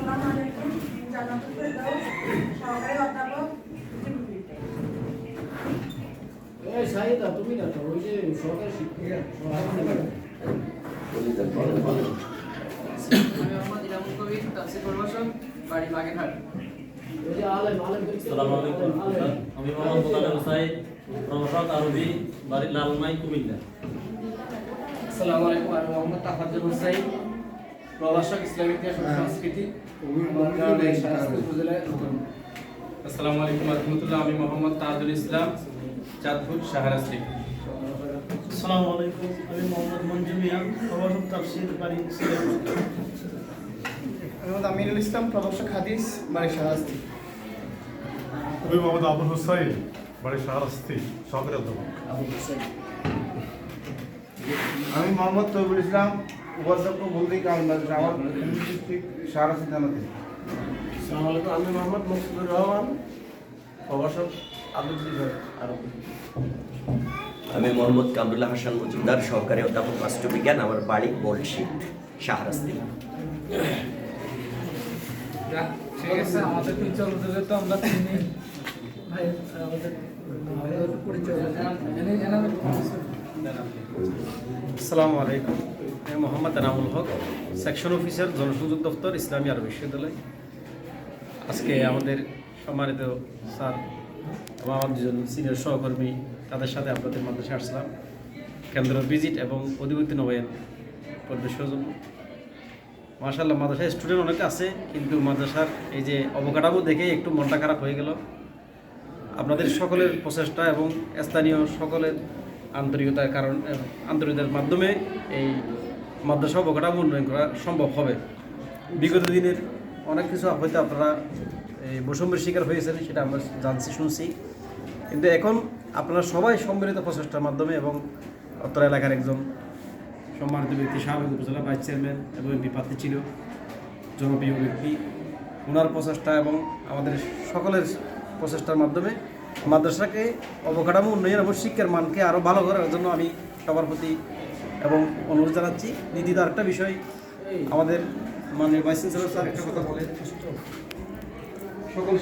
আসসালামু আলাইকুম। জান্নাতুল ফেরদৌস, সহকারী অধ্যাপক। এই সাইদা তুমি না তো ওই যে সরকারি শিক্ষিকা আমি মোহাম্মদ ইনামুল কবির, তাফসীর প্রভাষক, বাড়ি বাগেরহাট। ওই যে আলেম আসসালামু আলাইকুম। আমি মোহাম্মদ মোতালেব হোসাইন, প্রভাষক আরবি, বাড়ি লালমাই, কুমিল্লা। আসসালামু আলাইকুম। আমি মোহাম্মদ তাফাজ্জল হোসাইন, প্রভাষক, ইসলামিক ইতিহাস ও সংস্কৃতি, উপজেলায়। আসসালামু আলাইকুম রহমতুল্লাহ। আমি মোহাম্মদ তাজুল ইসলাম, চাঁদপুর, শাহরাস্তি। আসসালামু আলাইকুম। আমি মোহাম্মদ মঞ্জু মিয়া, প্রভাষক তাফসীর, বাড়ি সিলেট। মোহাম্মদ আমিনুল ইসলাম, প্রভাষক হাদিস, বাড়ি শাহরাস্তি। আমি মোহাম্মদ আবুল হুসাইন, বাড়ি শাহরাস্তি, সহকারী অধ্যাপক। আমি মোহাম্মদ তৈবুল ইসলাম, উপাধ্যক্ষ বুলদি কাউন্টার, আমার ডিস্ট্রিক্ট শাহরাস্তি থানাতে। আসসালামু আলাইকুম। আমি মোহাম্মদ মুকসুদুর রহমান, প্রভাষক আব্দুল বিভাগ আরবি। আমি মোহাম্মদ কামরুল্লাহ হাসান মজুমদার, সহকারী অধ্যাপক রাষ্ট্রবিজ্ঞান, আমার বাড়ি বলশি, শাহরাস্তি। ঠিক আছে, আমাদের পরিচয় বলতে তো আমরা চিনি ভাই, আমাদের পরিচয় আসসালামু আলাইকুম। আমি মোহাম্মদ এনামুল হক, সেকশন অফিসার, জনসংযোগ দপ্তর, ইসলামী আরবি বিশ্ববিদ্যালয়। আজকে আমাদের সম্মানিত স্যার এবং আমার দুজন সিনিয়র সহকর্মী, তাদের সাথে আপনাদের মাদ্রাসায় আসলাম কেন্দ্র ভিজিট এবং অধিবর্তী নবায়ন পরিবেশের জন্য। মাশাআল্লাহ, মাদ্রাসায় স্টুডেন্ট অনেক আছে, কিন্তু মাদ্রাসার এই যে অবকাঠামো দেখে একটু মনটা খারাপ হয়ে গেল। আপনাদের সকলের প্রচেষ্টা এবং স্থানীয় সকলের আন্তরিকতার আন্তরিকতার মাধ্যমে এই মাদ্রাসা অবকাঠামো উন্নয়ন করা সম্ভব হবে। বিগত দিনের অনেক কিছু হয়তো আপনারা এই বৈষম্যের শিকার হয়েছেন, সেটা আমরা জানছি, শুনছি, কিন্তু এখন আপনারা সবাই সম্মিলিত প্রচেষ্টার মাধ্যমে এবং অত্র এলাকার একজন সম্মানিত ব্যক্তি, সাবেক উপজেলা ভাইস চেয়ারম্যান এবং এমপি প্রার্থী ছিল, জনপ্রিয় ব্যক্তি, ওনার প্রচেষ্টা এবং আমাদের সকলের প্রচেষ্টার মাধ্যমে মাদ্রাসাকে অবকাঠামো উন্নয়ন এবং শিক্ষার মানকে আরও ভালো করার জন্য আমি সবার প্রতি এবং অনুরোধ জানাচ্ছি। দ্বিতীয়ত আরেকটা বিষয়, আমাদের মাননীয় ভাইস চ্যান্সেলর স্যার একটা কথা বলে, সকল